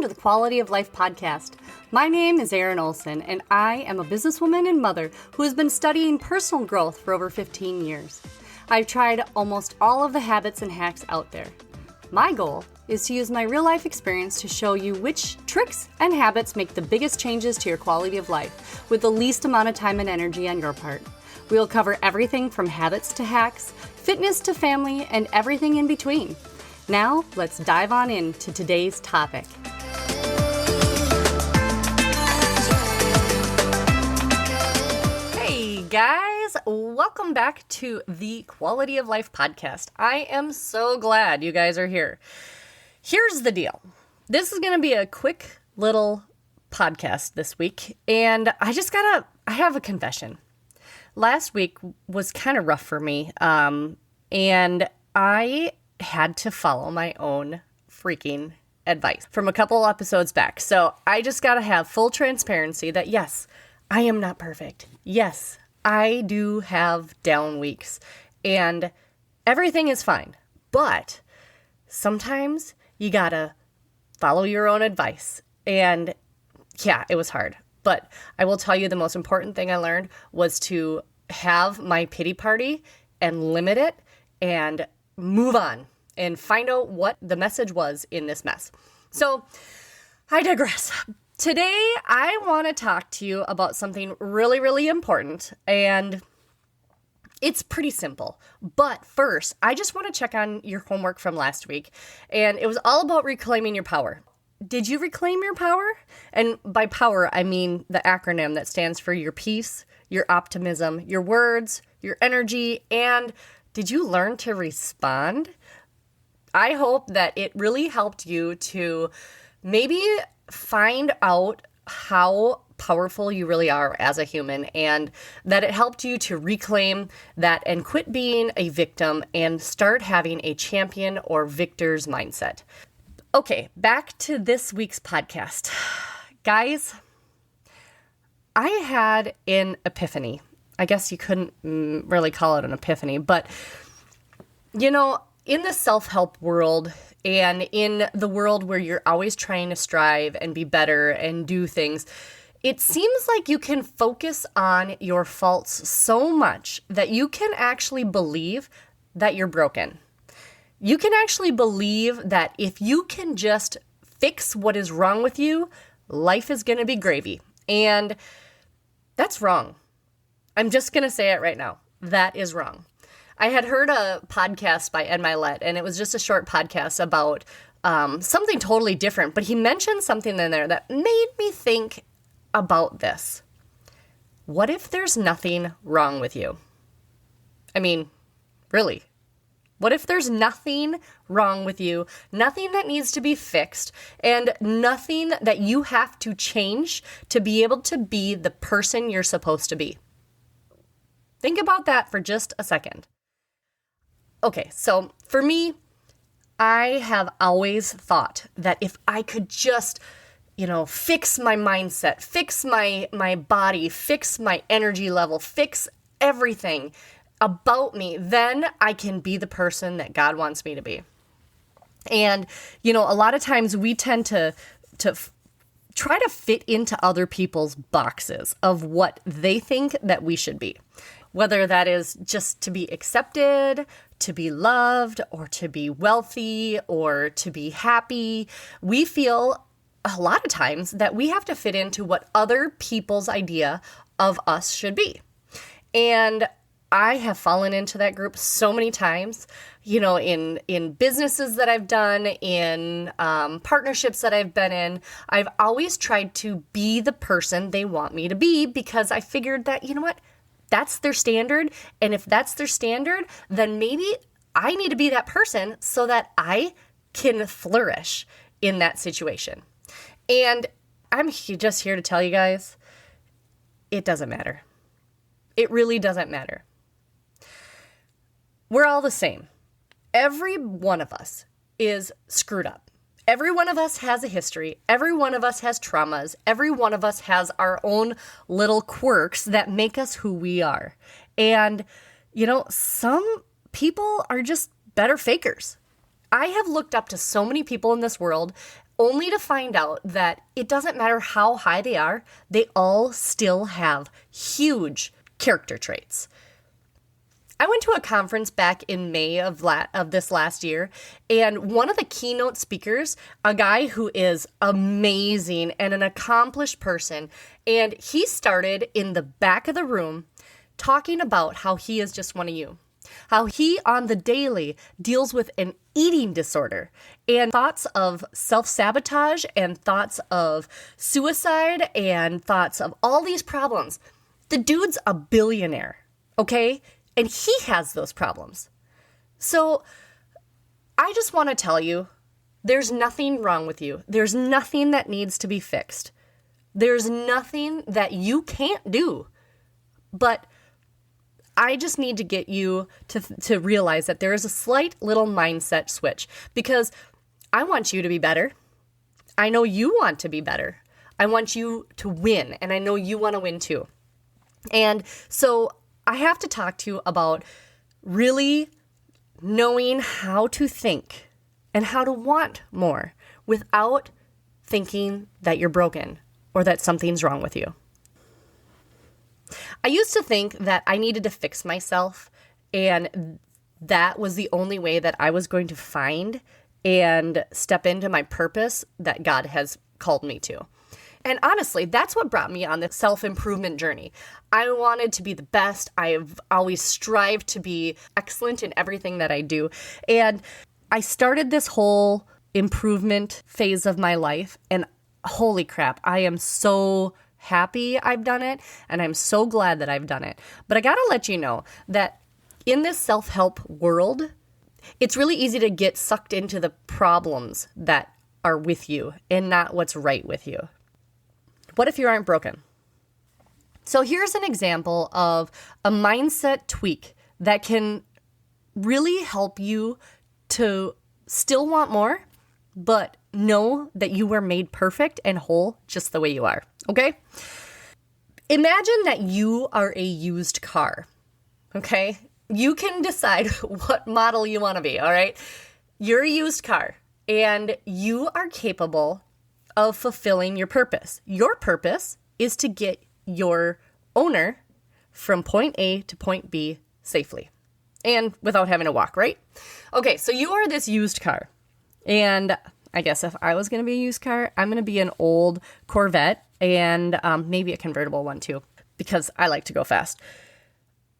to the Quality of Life podcast. My name is Erin Olson, and I am a businesswoman and mother who has been studying personal growth for over 15 years. I've tried almost all of the habits and hacks out there. My goal is to use my real-life experience to show you which tricks and habits make the biggest changes to your quality of life with the least amount of time and energy on your part. We will cover everything from habits to hacks, fitness to family, and everything in between. Now, let's dive on into today's topic. Hey guys, welcome back to the Quality of Life podcast. I am so glad you guys are here. Here's the deal. This is going to be a quick little podcast this week, and I have a confession. Last week was kind of rough for me, and I had to follow my own freaking advice from a couple episodes back. So I just got to have full transparency that yes, I am not perfect. Yes, I do have down weeks and everything is fine. But sometimes you got to follow your own advice. And yeah, it was hard. But I will tell you the most important thing I learned was to have my pity party and limit it and move on and find out what the message was in this mess. So I digress. Today, I want to talk to you about something really, really important, and it's pretty simple. But first, I just want to check on your homework from last week, and it was all about reclaiming your power. Did you reclaim your power? And by power, I mean the acronym that stands for your peace, your optimism, your words, your energy, and did you learn to respond? I hope that it really helped you to maybe find out how powerful you really are as a human, and that it helped you to reclaim that and quit being a victim and start having a champion or victor's mindset. Okay, back to this week's podcast. Guys, I had an epiphany. I guess you couldn't really call it an epiphany, but you know, in the self-help world and in the world where you're always trying to strive and be better and do things, it seems like you can focus on your faults so much that you can actually believe that you're broken. You can actually believe that if you can just fix what is wrong with you, life is going to be gravy. And that's wrong. I'm just going to say it right now. That is wrong. I had heard a podcast by Ed Milet, and it was just a short podcast about something totally different, but he mentioned something in there that made me think about this. What if there's nothing wrong with you? I mean, really, what if there's nothing wrong with you, nothing that needs to be fixed, and nothing that you have to change to be able to be the person you're supposed to be? Think about that for just a second. Okay, so for me, I have always thought that if I could just, fix my mindset, fix my body, fix my energy level, fix everything about me, then I can be the person that God wants me to be. And, a lot of times we tend to try to fit into other people's boxes of what they think that we should be. Whether that is just to be accepted, to be loved, or to be wealthy, or to be happy, we feel a lot of times that we have to fit into what other people's idea of us should be. And I have fallen into that group so many times, in businesses that I've done, in partnerships that I've been in. I've always tried to be the person they want me to be because I figured that, that's their standard. And if that's their standard, then maybe I need to be that person so that I can flourish in that situation. And I'm just here to tell you guys, it doesn't matter. It really doesn't matter. We're all the same. Every one of us is screwed up. Every one of us has a history. Every one of us has traumas. Every one of us has our own little quirks that make us who we are. And, some people are just better fakers. I have looked up to so many people in this world only to find out that it doesn't matter how high they are, they all still have huge character traits. I went to a conference back in May of this last year, and one of the keynote speakers, a guy who is amazing and an accomplished person, and he started in the back of the room talking about how he is just one of you. How he on the daily deals with an eating disorder and thoughts of self-sabotage and thoughts of suicide and thoughts of all these problems. The dude's a billionaire, okay? And he has those problems. So I just want to tell you, there's nothing wrong with you. There's nothing that needs to be fixed. There's nothing that you can't do. But I just need to get you to realize that there is a slight little mindset switch, because I want you to be better. I know you want to be better. I want you to win, and I know you want to win too. And so I have to talk to you about really knowing how to think and how to want more without thinking that you're broken or that something's wrong with you. I used to think that I needed to fix myself, and that was the only way that I was going to find and step into my purpose that God has called me to. And honestly, that's what brought me on the self-improvement journey. I wanted to be the best. I've always strived to be excellent in everything that I do. And I started this whole improvement phase of my life, and holy crap, I am so happy I've done it, and I'm so glad that I've done it. But I gotta let you know that in this self-help world, it's really easy to get sucked into the problems that are with you and not what's right with you. What if you aren't broken? So here's an example of a mindset tweak that can really help you to still want more, but know that you were made perfect and whole just the way you are, okay? Imagine that you are a used car, okay? You can decide what model you want to be, all right? You're a used car, and you are capable of fulfilling your purpose. Your purpose is to get your owner from point A to point B safely and without having to walk, right? Okay, so you are this used car, and I guess if I was going to be a used car, I'm going to be an old Corvette and maybe a convertible one too, because I like to go fast.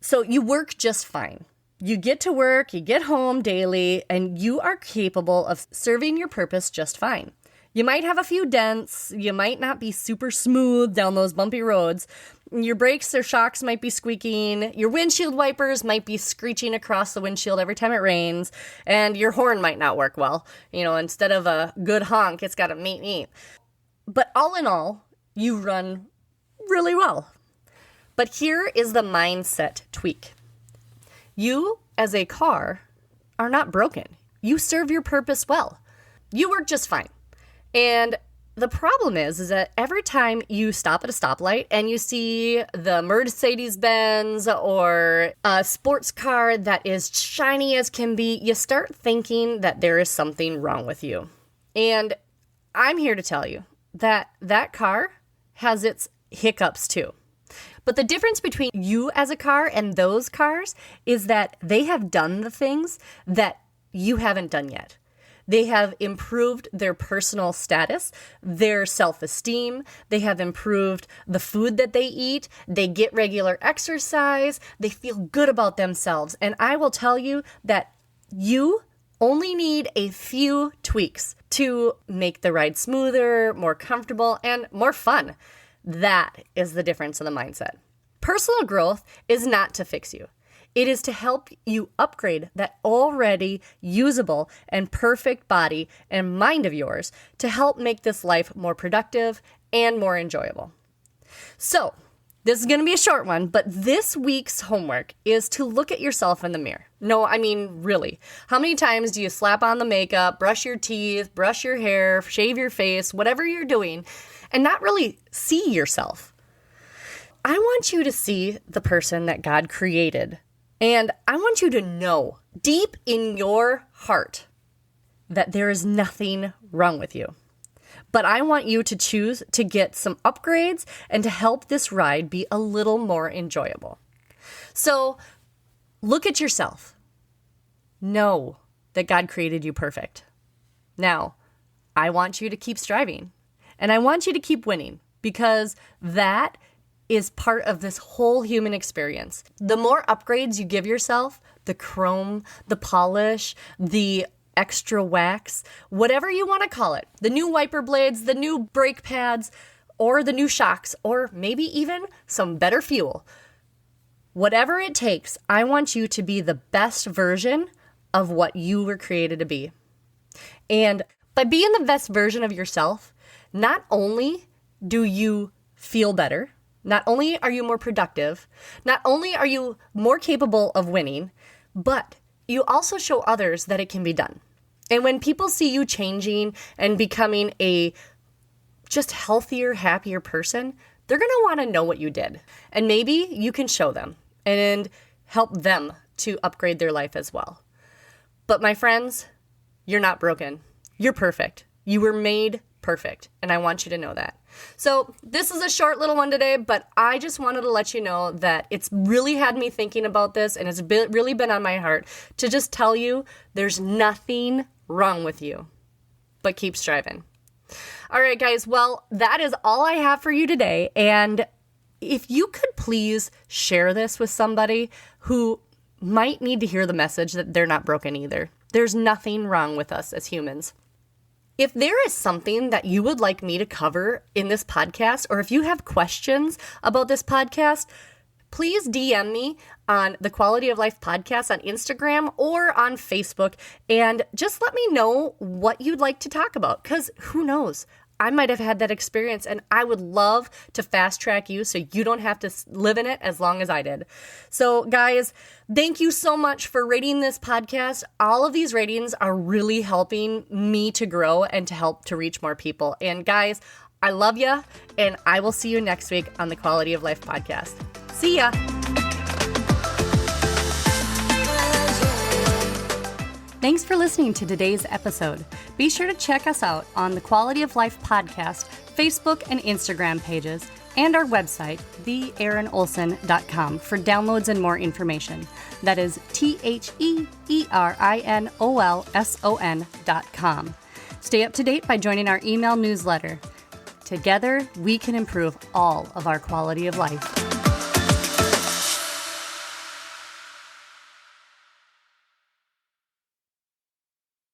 So you work just fine. You get to work, you get home daily, and you are capable of serving your purpose just fine. You might have a few dents, you might not be super smooth down those bumpy roads, your brakes or shocks might be squeaking, your windshield wipers might be screeching across the windshield every time it rains, and your horn might not work well. You know, instead of a good honk, it's got a meet meet. But all in all, you run really well. But here is the mindset tweak. You, as a car, are not broken. You serve your purpose well. You work just fine. And the problem is that every time you stop at a stoplight and you see the Mercedes-Benz or a sports car that is shiny as can be, you start thinking that there is something wrong with you. And I'm here to tell you that that car has its hiccups too. But the difference between you as a car and those cars is that they have done the things that you haven't done yet. They have improved their personal status, their self-esteem. They have improved the food that they eat. They get regular exercise. They feel good about themselves. And I will tell you that you only need a few tweaks to make the ride smoother, more comfortable, and more fun. That is the difference in the mindset. Personal growth is not to fix you. It is to help you upgrade that already usable and perfect body and mind of yours to help make this life more productive and more enjoyable. So, this is going to be a short one, but this week's homework is to look at yourself in the mirror. No, I mean, really. How many times do you slap on the makeup, brush your teeth, brush your hair, shave your face, whatever you're doing, and not really see yourself? I want you to see the person that God created. And I want you to know deep in your heart that there is nothing wrong with you. but I want you to choose to get some upgrades and to help this ride be a little more enjoyable. So look at yourself. Know that God created you perfect. Now, I want you to keep striving, and I want you to keep winning, because that is part of this whole human experience. The more upgrades you give yourself, the chrome, the polish, the extra wax, whatever you want to call it, the new wiper blades, the new brake pads, or the new shocks, or maybe even some better fuel. Whatever it takes, I want you to be the best version of what you were created to be. And by being the best version of yourself, not only do you feel better, not only are you more productive, not only are you more capable of winning, but you also show others that it can be done. And when people see you changing and becoming a just healthier, happier person, they're going to want to know what you did. And maybe you can show them and help them to upgrade their life as well. But my friends, you're not broken. You're perfect. You were made perfect. And I want you to know that. So this is a short little one today, but I just wanted to let you know that it's really had me thinking about this, and it's really been on my heart to just tell you there's nothing wrong with you, but keep striving. All right, guys. Well, that is all I have for you today. And if you could please share this with somebody who might need to hear the message that they're not broken either. There's nothing wrong with us as humans. If there is something that you would like me to cover in this podcast, or if you have questions about this podcast, please DM me on the Quality of Life podcast on Instagram or on Facebook, and just let me know what you'd like to talk about, because who knows? I might have had that experience, and I would love to fast track you so you don't have to live in it as long as I did. So guys, thank you so much for rating this podcast. All of these ratings are really helping me to grow and to help to reach more people. And guys, I love you, and I will see you next week on the Quality of Life podcast. See ya. Thanks for listening to today's episode. Be sure to check us out on the Quality of Life podcast, Facebook and Instagram pages, and our website, theerinolson.com, for downloads and more information. That is TheErinolson.com. Stay up to date by joining our email newsletter. Together, we can improve all of our quality of life.